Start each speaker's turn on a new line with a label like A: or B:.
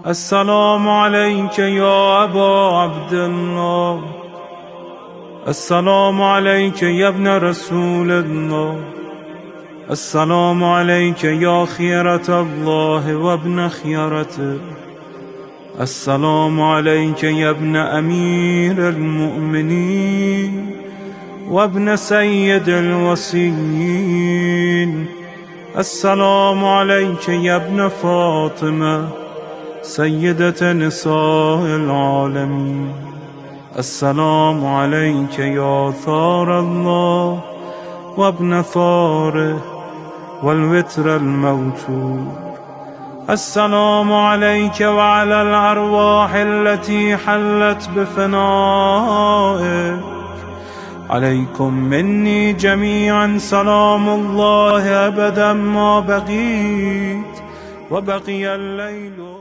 A: السلام عليك يا أبا عبد الله. السلام عليك يا ابن رسول الله. السلام عليك يا خيرة الله وابن خيرته. السلام عليك يا ابن أمير المؤمنين وابن سيد الوصيين. السلام عليك يا ابن فاطمة سيدة نساء العالمين. السلام عليك يا ثار الله وابن ثاره والوتر الموتور. السلام عليك وعلى الأرواح التي حلت بفنائك. عليكم مني جميعا سلام الله أبدا ما بقيت وبقي الليل.